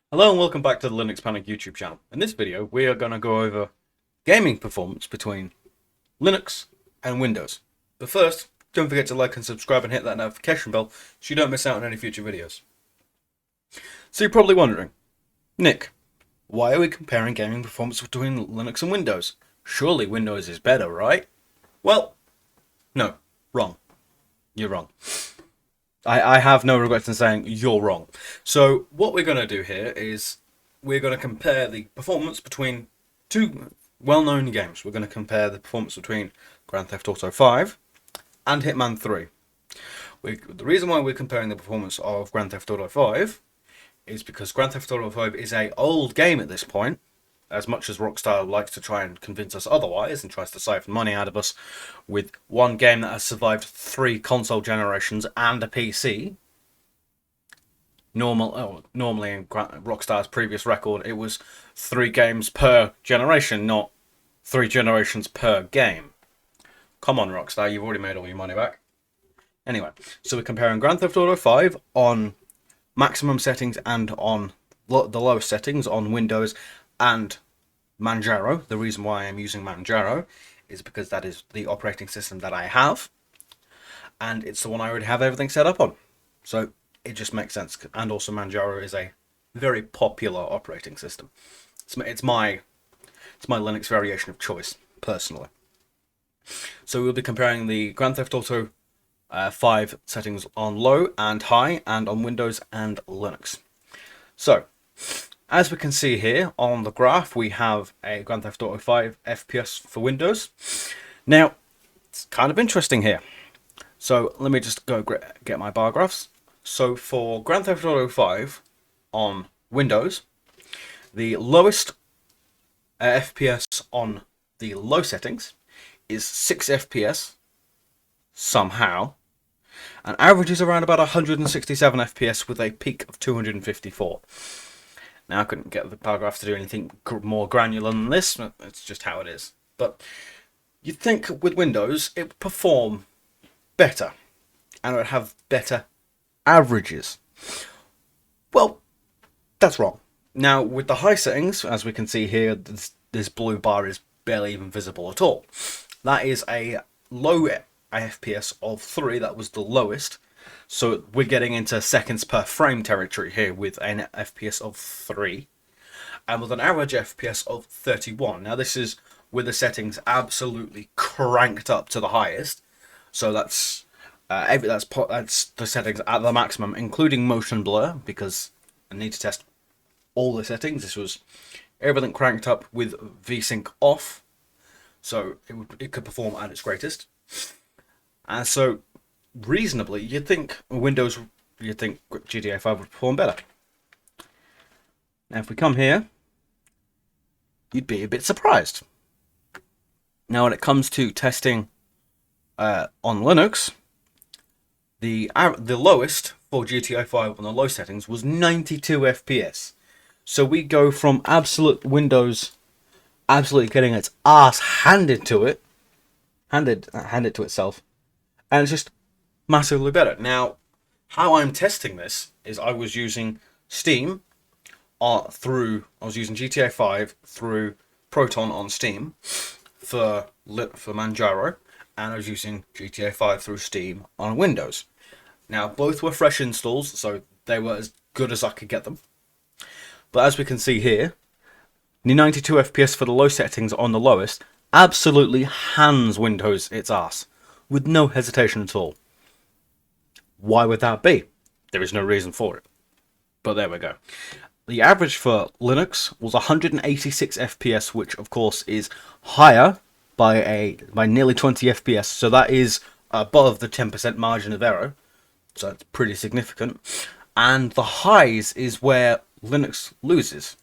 Hello and welcome back to the Linux Panic YouTube channel. In this video, we are going to go over gaming performance between Linux and Windows. But first, don't forget to like and subscribe and hit that notification bell so you don't miss out on any future videos. So you're probably wondering, Nick, why are we comparing gaming performance between Linux and Windows? Surely Windows is better, right? Well, no, wrong. You're wrong. I have no regrets in saying you're wrong. So what we're going to do here is we're going to compare the performance between two well-known games. We're going to compare the performance between Grand Theft Auto 5 and Hitman 3. The reason why we're comparing the performance of Grand Theft Auto 5 is because Grand Theft Auto 5 is an old game at this point, as much as Rockstar likes to try and convince us otherwise and tries to siphon money out of us with one game that has survived 3 console generations and a PC. Normally in Rockstar's previous record, it was 3 games per generation, not 3 generations per game. Come on, Rockstar, you've already made all your money back. Anyway, so we're comparing Grand Theft Auto 5 on maximum settings and on the lowest settings on Windows and Manjaro. The reason why I'm using Manjaro is because that is the operating system that I have, and it's the one I already have everything set up on. So it just makes sense. And also Manjaro is a very popular operating system. It's my Linux variation of choice, personally. So we'll be comparing the Grand Theft Auto 5 settings on low and high, and on Windows and Linux. So, as we can see here on the graph, we have a Grand Theft Auto 5 FPS for Windows. Now, it's kind of interesting here. So, let me just go get my bar graphs. So, for Grand Theft Auto 5 on Windows, the lowest FPS on the low settings is 6 FPS somehow, and averages around about 167 FPS with a peak of 254. Now, I couldn't get the paragraph to do anything more granular than this. It's just how it is. But you'd think with Windows it would perform better and it would have better averages. Well, that's wrong. Now, with the high settings, as we can see here, this blue bar is barely even visible at all. That is a low FPS of 3. That was the lowest. So we're getting into seconds per frame territory here with an FPS of 3 and with an average FPS of 31. Now this is with the settings absolutely cranked up to the highest. So that's the settings at the maximum, including motion blur, because I need to test all the settings. This was everything cranked up with VSync off, so it could perform at its greatest. And so reasonably, you'd think GTA 5 would perform better. Now, if we come here, you'd be a bit surprised. Now, when it comes to testing on Linux, the lowest for GTA 5 on the low settings was 92 FPS. So we go from absolute Windows absolutely getting its ass handed to it, handed to itself, and it's just massively better. Now, how I'm testing this is I was using Steam I was using GTA 5 through Proton on Steam for Manjaro, and I was using GTA 5 through Steam on Windows. Now, both were fresh installs, so they were as good as I could get them. But as we can see here, the 92 FPS for the low settings on the lowest absolutely hands Windows its ass, with no hesitation at all. Why would that be? There is no reason for it. But there we go. The average for Linux was 186 FPS, which of course is higher by nearly 20 FPS. So that is above the 10% margin of error. So it's pretty significant. And the highs is where Linux loses,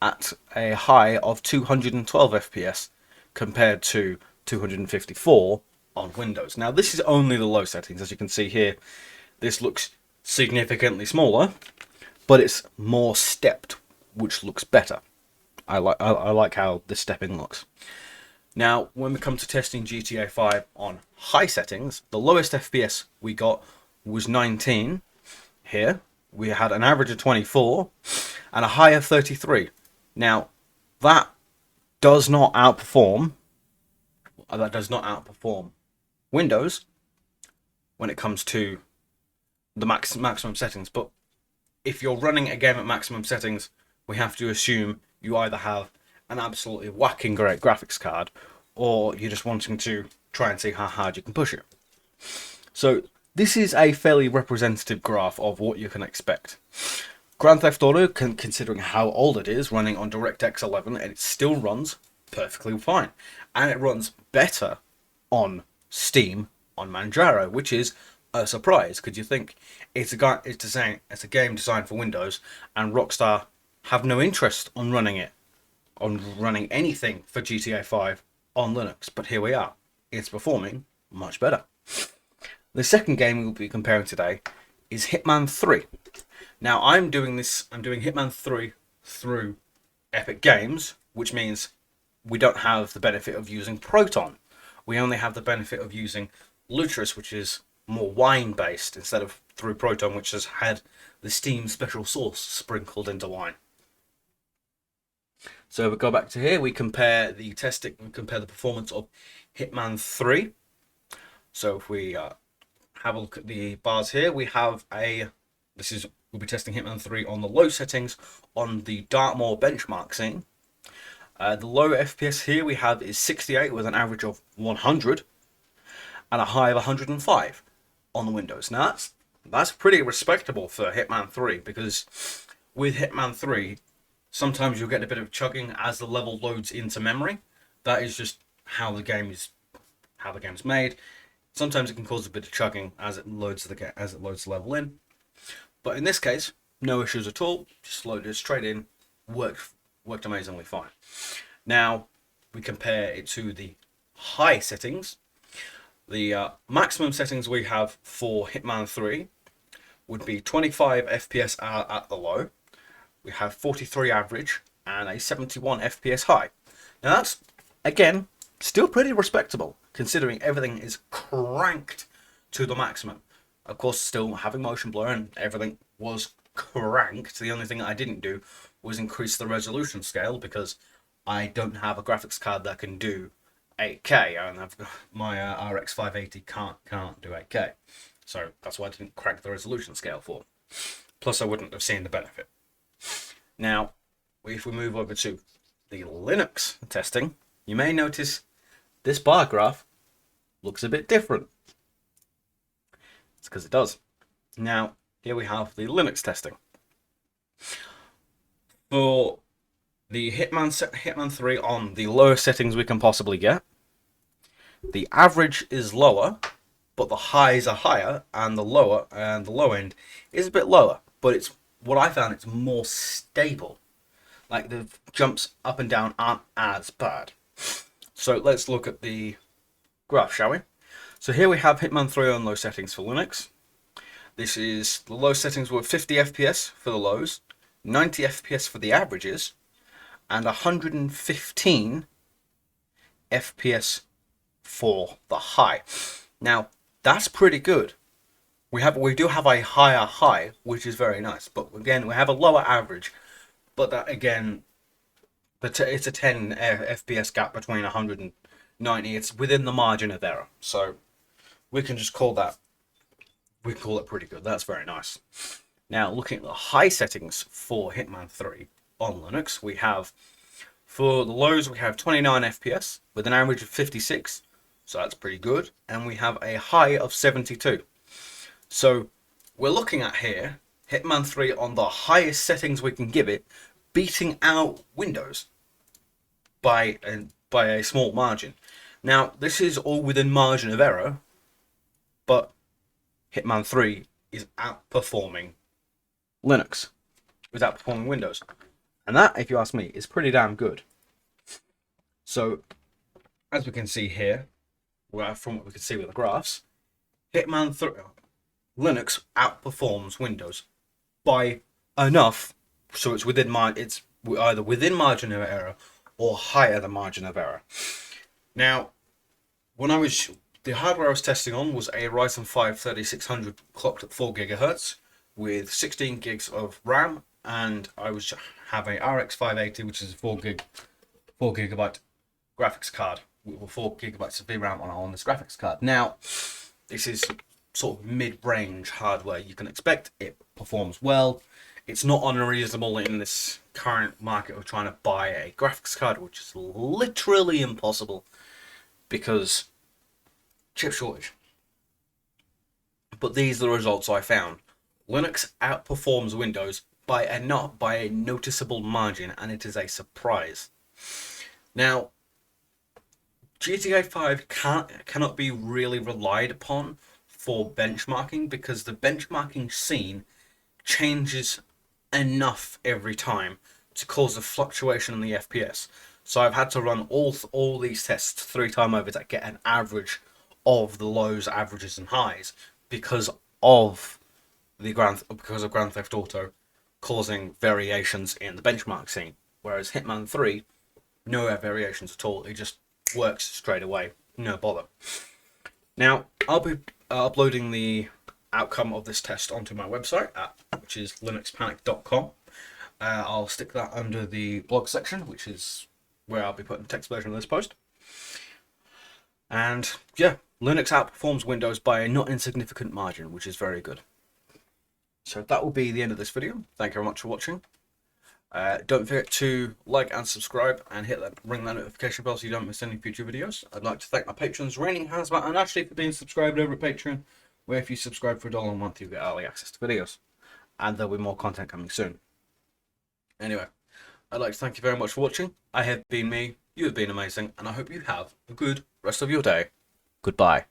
at a high of 212 FPS compared to 254 on Windows. Now, this is only the low settings. As you can see here, this looks significantly smaller, but it's more stepped, which looks better. I like how this stepping looks. Now, when we come to testing GTA 5 on high settings, the lowest FPS we got was 19 here. We had an average of 24, and a high of 33. Now, that does not outperform Windows when it comes to the maximum settings. But if you're running a game at maximum settings, we have to assume you either have an absolutely whacking great graphics card, or you're just wanting to try and see how hard you can push it. So this is a fairly representative graph of what you can expect. Grand Theft Auto, considering how old it is, running on DirectX 11, and it still runs perfectly fine. And it runs better on Steam on Manjaro, which is a surprise, because you think it's a game designed for Windows, and Rockstar have no interest on running anything for GTA 5 on Linux. But here we are. It's performing much better. The second game we will be comparing today is Hitman 3. Now I'm doing Hitman 3 through Epic Games, which means we don't have the benefit of using Proton. We only have the benefit of using Lutris, which is more wine based, instead of through Proton, which has had the Steam special sauce sprinkled into wine. So we go back to here, we compare the performance of Hitman 3. So if we have a look at the bars here, we have we'll be testing Hitman 3 on the low settings on the Dartmoor benchmark scene. The low FPS here we have is 68 with an average of 100 and a high of 105 on the Windows. Now that's pretty respectable for Hitman 3, because with Hitman 3 sometimes you'll get a bit of chugging as the level loads into memory. That is just how the game's made. Sometimes it can cause a bit of chugging as it loads the level in. But in this case, no issues at all. Just loaded straight in. Worked amazingly fine. Now we compare it to the high settings. The maximum settings we have for Hitman 3 would be 25 FPS at the low. We have 43 average and a 71 FPS high. Now that's, again, still pretty respectable, considering everything is cranked to the maximum. Of course, still having motion blur and everything was cranked. The only thing I didn't do was increase the resolution scale, because I don't have a graphics card that can do 8K, and my RX 580 can't do 8K. So that's why I didn't crank the resolution scale for. Plus, I wouldn't have seen the benefit. Now, if we move over to the Linux testing, you may notice this bar graph looks a bit different. It's because it does. Now, here we have the Linux testing. For the Hitman 3 on the lowest settings we can possibly get, the average is lower, but the highs are higher, and the low end is a bit lower. But it's what I found, it's more stable. Like the jumps up and down aren't as bad. So let's look at the graph, shall we? So here we have Hitman 3 on low settings for Linux. This is the low settings were 50 FPS for the lows, 90 FPS for the averages, and 115 FPS for the high. Now that's pretty good. We do have a higher high, which is very nice, but again we have a lower average. But that again, it's a 10 FPS gap between 100 and 90. It's within the margin of error, so we can just call that. We call it pretty good. That's very nice. Now looking at the high settings for Hitman 3 on Linux, we have for the lows we have 29 FPS with an average of 56, so that's pretty good, and we have a high of 72. So we're looking at here Hitman 3 on the highest settings we can give it, beating out Windows by a small margin. Now this is all within margin of error, but Hitman 3 is outperforming Linux, is outperforming Windows, and that, if you ask me, is pretty damn good. So as we can see here, from what we can see with the graphs, Hitman 3 Linux outperforms Windows by enough, so it's either within margin of error or higher than margin of error. Now, the hardware I was testing on was a Ryzen 5 3600 clocked at 4 GHz with 16 gigs of RAM and I have a RX 580, which is a 4 gigabyte graphics card with 4 gigabytes of VRAM on this graphics card. Now, this is sort of mid-range hardware you can expect. It performs well. It's not unreasonable in this current market of trying to buy a graphics card, which is literally impossible because chip shortage. But these are the results I found. Linux outperforms Windows by a noticeable margin, and it is a surprise. Now, GTA 5 cannot be really relied upon for benchmarking because the benchmarking scene changes enough every time to cause a fluctuation in the FPS. So I've had to run all these tests 3 times over to get an average of the lows, averages, and highs because of Grand Theft Auto causing variations in the benchmark scene. Whereas Hitman 3, no variations at all. It just works straight away, no bother. Now, I'll be uploading the outcome of this test onto my website, which is linuxpanic.com. I'll stick that under the blog section, which is where I'll be putting the text version of this post. And yeah, Linux outperforms Windows by a not insignificant margin, which is very good. So that will be the end of this video. Thank you very much for watching. Don't forget to like and subscribe and ring that notification bell so you don't miss any future videos. I'd like to thank my patrons, Raining Hazmat and Ashley, for being subscribed over at Patreon, where if you subscribe for $1 a month, you get early access to videos. And there'll be more content coming soon. Anyway, I'd like to thank you very much for watching. I have been me, you have been amazing, and I hope you have a good rest of your day. Goodbye.